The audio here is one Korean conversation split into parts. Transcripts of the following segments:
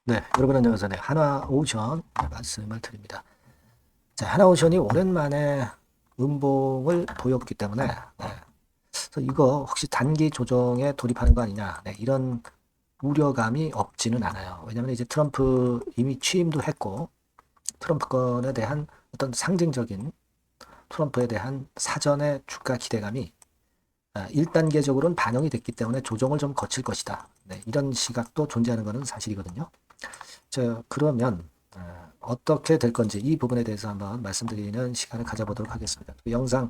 네, 여러분 안녕하세요. 네, 하나오션 말씀을 드립니다. 자, 하나오션이 오랜만에 음봉을 보였기 때문에 그래서 이거 혹시 단기 조정에 돌입하는 거 아니냐, 이런 우려감이 없지는 않아요. 왜냐하면 이제 트럼프 이미 취임도 했고 트럼프권에 대한 어떤 상징적인 트럼프에 대한 사전의 주가 기대감이 1단계적으로는 반영이 됐기 때문에 조정을 좀 거칠 것이다. 이런 시각도 존재하는 것은 사실이거든요. 자, 그러면 어떻게 될 건지 이 부분에 대해서 한번 말씀드리는 시간을 가져보도록 하겠습니다. 그 영상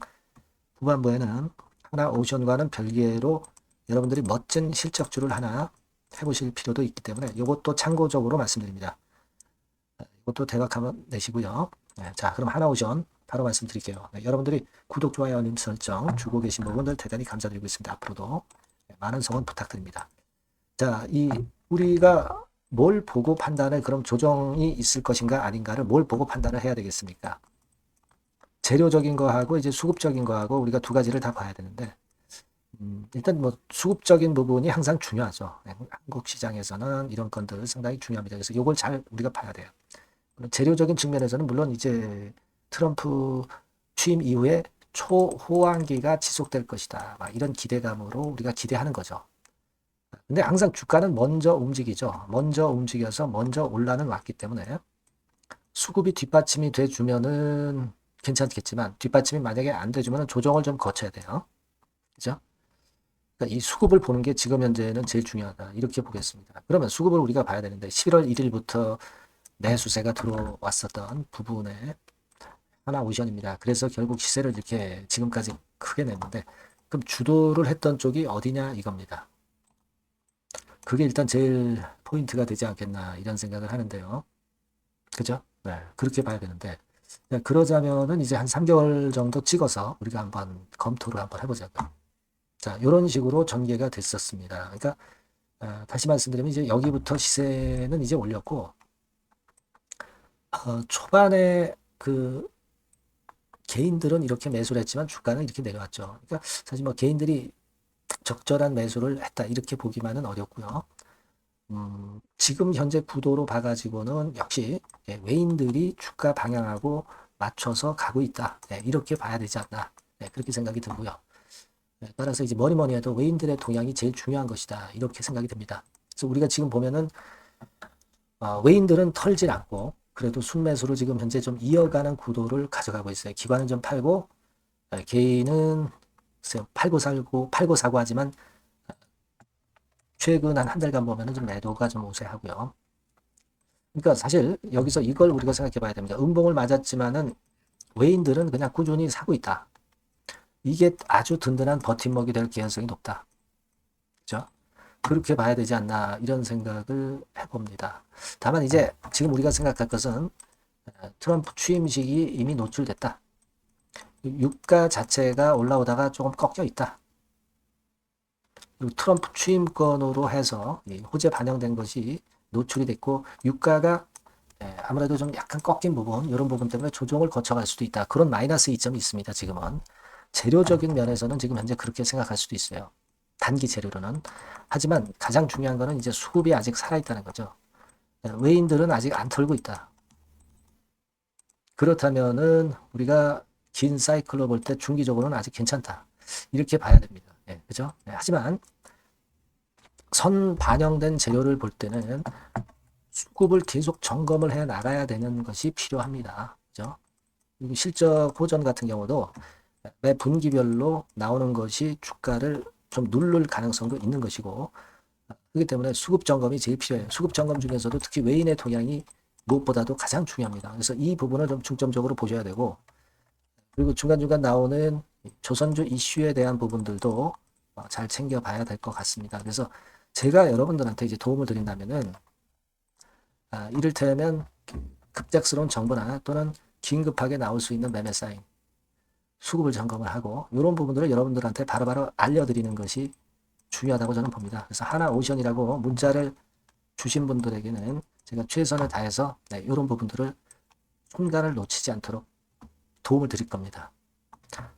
후반부에는 하나 오션과는 별개로 여러분들이 멋진 실적주를 하나 해보실 필요도 있기 때문에 이것도 참고적으로 말씀드립니다. 이것도 대각 한번 내시고요. 자, 그럼 하나 오션 바로 말씀드릴게요. 여러분들이 구독, 좋아요, 알림 설정 주고 계신 부분들 대단히 감사드리고 있습니다. 앞으로도 많은 성원 부탁드립니다. 자, 우리가 뭘 보고 판단을 그럼 조정이 있을 것인가 아닌가를 뭘 보고 판단을 해야 되겠습니까? 재료적인 거하고 이제 수급적인 거하고 우리가 두 가지를 다 봐야 되는데 일단 뭐 수급적인 부분이 항상 중요하죠. 한국 시장에서는 이런 건들 상당히 중요합니다. 그래서 이걸 잘 우리가 봐야 돼요. 재료적인 측면에서는 물론 이제 트럼프 취임 이후에 초호황기가 지속될 것이다. 막 이런 기대감으로 우리가 기대하는 거죠. 근데 항상 주가는 먼저 움직이죠. 먼저 움직여서 먼저 올라는 왔기 때문에 수급이 뒷받침이 돼주면은 괜찮겠지만 뒷받침이 만약에 안 돼주면 조정을 좀 거쳐야 돼요. 그죠? 그러니까 이 수급을 보는 게 지금 현재는 제일 중요하다. 이렇게 보겠습니다. 그러면 수급을 우리가 봐야 되는데 11월 1일부터 매수세가 들어왔었던 부분에 하나 오션입니다. 그래서 결국 시세를 이렇게 지금까지 크게 냈는데 그럼 주도를 했던 쪽이 어디냐 이겁니다. 그게 일단 제일 포인트가 되지 않겠나 이런 생각을 하는데요. 그죠? 네, 그렇게 봐야 되는데 그러자면은 이제 한 3개월 정도 찍어서 우리가 한번 검토를 한번 해보자고요. 자, 이런 식으로 전개가 됐었습니다. 그러니까 다시 말씀드리면 이제 여기부터 시세는 이제 올렸고 초반에 그 개인들은 이렇게 매수를 했지만 주가는 이렇게 내려왔죠. 그러니까 사실 뭐 개인들이 적절한 매수를 했다 이렇게 보기만은 어렵고요. 지금 현재 구도로 봐가지고는 역시 외인들이 주가 방향하고 맞춰서 가고 있다. 이렇게 봐야 되지 않나. 그렇게 생각이 들고요. 따라서 이제 뭐니 해도 외인들의 동향이 제일 중요한 것이다. 이렇게 생각이 듭니다. 그래서 우리가 지금 보면은 외인들은 털질 않고 그래도 순매수로 지금 현재 좀 이어가는 구도를 가져가고 있어요. 기관은 좀 팔고 개인은 팔고 사고 하지만 최근 한 달간 보면은 좀 매도가 좀 우세하고요. 그러니까 사실 여기서 이걸 우리가 생각해 봐야 됩니다. 음봉을 맞았지만은 외인들은 그냥 꾸준히 사고 있다. 이게 아주 든든한 버팀목이 될 가능성이 높다. 그죠? 그렇게 봐야 되지 않나 이런 생각을 해봅니다. 다만 이제 지금 우리가 생각할 것은 트럼프 취임식이 이미 노출됐다. 유가 자체가 올라오다가 조금 꺾여 있다. 그리고 트럼프 취임권으로 해서 호재 반영된 것이 노출이 됐고 유가가 아무래도 좀 약간 꺾인 부분 이런 부분 때문에 조정을 거쳐갈 수도 있다. 그런 마이너스 이점이 있습니다. 지금은. 재료적인 면에서는 지금 현재 그렇게 생각할 수도 있어요. 단기 재료로는. 하지만 가장 중요한 거는 이제 수급이 아직 살아있다는 거죠. 외인들은 아직 안 털고 있다. 그렇다면은 우리가 긴 사이클로 볼 때 중기적으로는 아직 괜찮다. 이렇게 봐야 됩니다. 그죠? 하지만 선 반영된 재료를 볼 때는 수급을 계속 점검을 해 나가야 되는 것이 필요합니다. 그죠? 그리고 실적 호전 같은 경우도 매 분기별로 나오는 것이 주가를 좀 누를 가능성도 있는 것이고 그렇기 때문에 수급 점검이 제일 필요해요. 수급 점검 중에서도 특히 외인의 동향이 무엇보다도 가장 중요합니다. 그래서 이 부분을 좀 중점적으로 보셔야 되고 그리고 중간중간 나오는 조선주 이슈에 대한 부분들도 잘 챙겨봐야 될 것 같습니다. 그래서 제가 여러분들한테 이제 도움을 드린다면은 이를테면 급작스러운 정보나 또는 긴급하게 나올 수 있는 매매 사인, 수급을 점검을 하고 이런 부분들을 여러분들한테 바로바로 알려드리는 것이 중요하다고 저는 봅니다. 그래서 하나 오션이라고 문자를 주신 분들에게는 제가 최선을 다해서 이런 부분들을 순간을 놓치지 않도록 도움을 드릴 겁니다.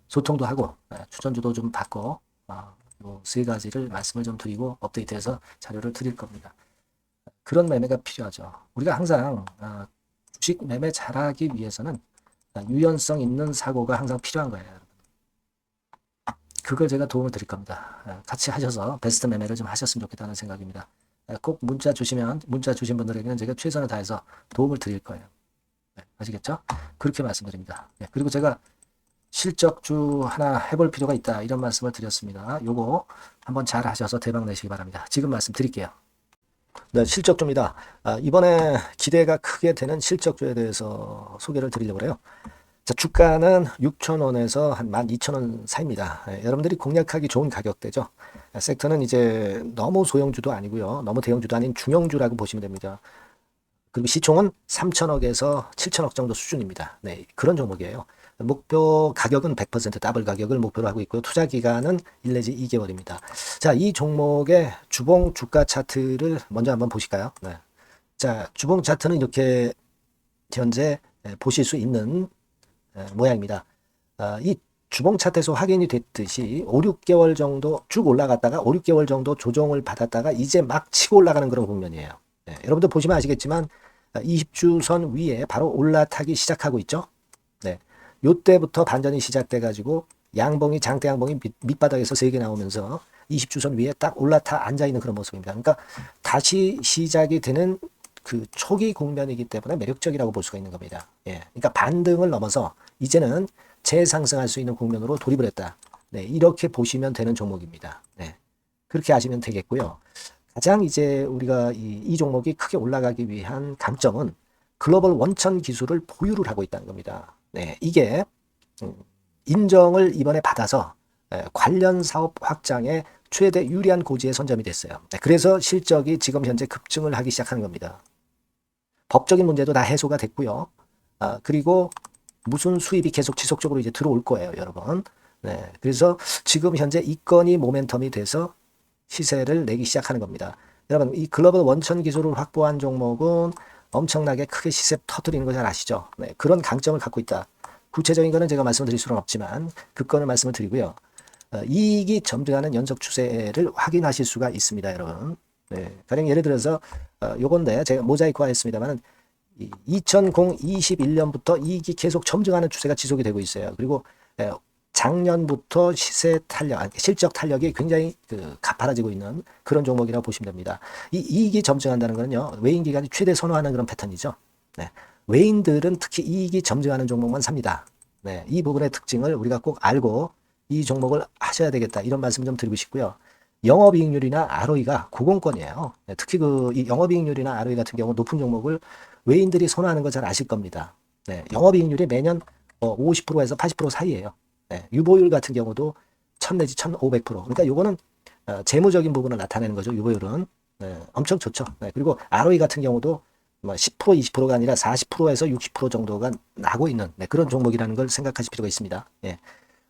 소통도 하고 추천주도 좀 받고 세 가지를 말씀을 좀 드리고 업데이트해서 자료를 드릴 겁니다. 그런 매매가 필요하죠. 우리가 항상 주식 매매 잘하기 위해서는 유연성 있는 사고가 항상 필요한 거예요. 그걸 제가 도움을 드릴 겁니다. 같이 하셔서 베스트 매매를 좀 하셨으면 좋겠다는 생각입니다. 꼭 문자 주시면 문자 주신 분들에게는 제가 최선을 다해서 도움을 드릴 거예요. 아시겠죠? 그렇게 말씀드립니다. 그리고 제가 실적주 하나 해볼 필요가 있다 이런 말씀을 드렸습니다. 요거 한번 잘 하셔서 대박 내시기 바랍니다. 지금 말씀드릴게요. 네, 실적주입니다. 이번에 기대가 크게 되는 실적주에 대해서 소개를 드리려고 해요. 자, 주가는 6,000원에서 한 12,000원 사이입니다. 여러분들이 공략하기 좋은 가격대죠. 섹터는 이제 너무 소형주도 아니고요. 너무 대형주도 아닌 중형주라고 보시면 됩니다. 그리고 시총은 3천억에서 7천억 정도 수준입니다. 네, 그런 종목이에요. 목표 가격은 100% 더블 가격을 목표로 하고 있고요. 투자 기간은 1 내지 2개월입니다. 자, 이 종목의 주봉 주가 차트를 먼저 한번 보실까요? 네. 자, 주봉 차트는 이렇게 현재 보실 수 있는 모양입니다. 이 주봉 차트에서 확인이 됐듯이 5, 6개월 정도 쭉 올라갔다가 5, 6개월 정도 조정을 받았다가 이제 막 치고 올라가는 그런 국면이에요. 네, 여러분들 보시면 아시겠지만 20주선 위에 바로 올라타기 시작하고 있죠. 네, 요때부터 반전이 시작돼 가지고 양봉이 장대 양봉이 밑바닥에서 3개 나오면서 20주선 위에 딱 올라타 앉아 있는 그런 모습입니다. 그러니까 다시 시작이 되는 그 초기 국면이기 때문에 매력적이라고 볼 수가 있는 겁니다. 예, 그러니까 반등을 넘어서 이제는 재상승할 수 있는 국면으로 돌입을 했다. 네, 이렇게 보시면 되는 종목입니다. 네, 그렇게 아시면 되겠고요. 가장 이제 우리가 이 종목이 크게 올라가기 위한 강점은 글로벌 원천 기술을 보유를 하고 있다는 겁니다. 네, 이게 인정을 이번에 받아서 관련 사업 확장에 최대 유리한 고지에 선점이 됐어요. 네, 그래서 실적이 지금 현재 급증을 하기 시작하는 겁니다. 법적인 문제도 다 해소가 됐고요. 그리고 무슨 수입이 계속 지속적으로 이제 들어올 거예요, 여러분. 네, 그래서 지금 현재 이 건이 모멘텀이 돼서 시세를 내기 시작하는 겁니다. 여러분, 이 글로벌 원천 기술을 확보한 종목은 엄청나게 크게 시세 터뜨리는 거 잘 아시죠? 네, 그런 강점을 갖고 있다. 구체적인 거는 제가 말씀드릴 수는 없지만 그 건을 말씀을 드리고요. 이익이 점등하는 연속 추세를 확인하실 수가 있습니다, 여러분. 네, 가령 예를 들어서 요건데 제가 모자이크화 했습니다만은 2021년부터 이익이 계속 점증하는 추세가 지속이 되고 있어요. 그리고 작년부터 시세 탄력, 실적 탄력이 굉장히 가파라지고 있는 그런 종목이라고 보시면 됩니다. 이 이익이 점증한다는 거는요, 외인 기관이 최대 선호하는 그런 패턴이죠. 네, 외인들은 특히 이익이 점증하는 종목만 삽니다. 네, 이 부분의 특징을 우리가 꼭 알고 이 종목을 하셔야 되겠다 이런 말씀 좀 드리고 싶고요. 영업이익률이나 ROE가 고공권이에요. 네, 특히 이 영업이익률이나 ROE 같은 경우 높은 종목을 외인들이 선호하는 거 잘 아실 겁니다. 네, 영업이익률이 매년 50%에서 80% 사이에요. 네, 유보율 같은 경우도 1000 내지 1500%. 그러니까 요거는 재무적인 부분을 나타내는 거죠. 유보율은. 네, 엄청 좋죠. 네, 그리고 ROE 같은 경우도 10% 20%가 아니라 40%에서 60% 정도가 나고 있는 그런 종목이라는 걸 생각하실 필요가 있습니다. 예.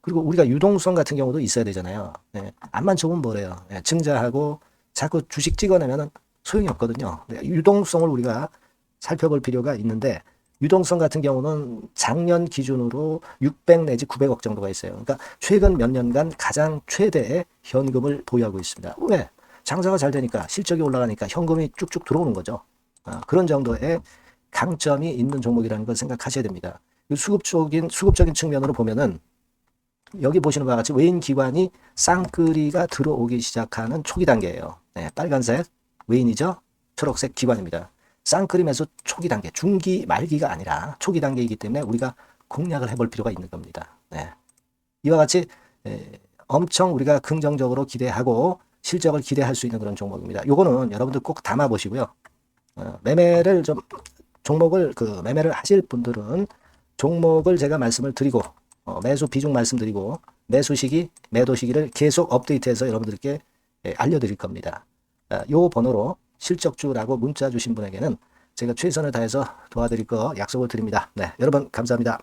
그리고 우리가 유동성 같은 경우도 있어야 되잖아요. 예. 암만 좋으면 뭐래요. 예. 증자하고 자꾸 주식 찍어내면 소용이 없거든요. 유동성을 우리가 살펴볼 필요가 있는데 유동성 같은 경우는 작년 기준으로 600 내지 900억 정도가 있어요. 그러니까 최근 몇 년간 가장 최대의 현금을 보유하고 있습니다. 왜? 장사가 잘 되니까 실적이 올라가니까 현금이 쭉쭉 들어오는 거죠. 그런 정도의 강점이 있는 종목이라는 걸 생각하셔야 됩니다. 수급적인 측면으로 보면은 여기 보시는 바와 같이 외인 기관이 쌍끌이가 들어오기 시작하는 초기 단계예요. 네, 빨간색 외인이죠. 초록색 기관입니다. 쌍끌이 매수 초기 단계, 중기 말기가 아니라 초기 단계이기 때문에 우리가 공략을 해볼 필요가 있는 겁니다. 네. 이와 같이 엄청 우리가 긍정적으로 기대하고 실적을 기대할 수 있는 그런 종목입니다. 요거는 여러분들 꼭 담아 보시고요. 매매를 좀 종목을 매매를 하실 분들은 종목을 제가 말씀을 드리고 매수 비중 말씀드리고 매수 시기, 매도 시기를 계속 업데이트해서 여러분들께 알려드릴 겁니다. 요 번호로 실적주라고 문자 주신 분에게는 제가 최선을 다해서 도와드릴 거 약속을 드립니다. 네, 여러분 감사합니다.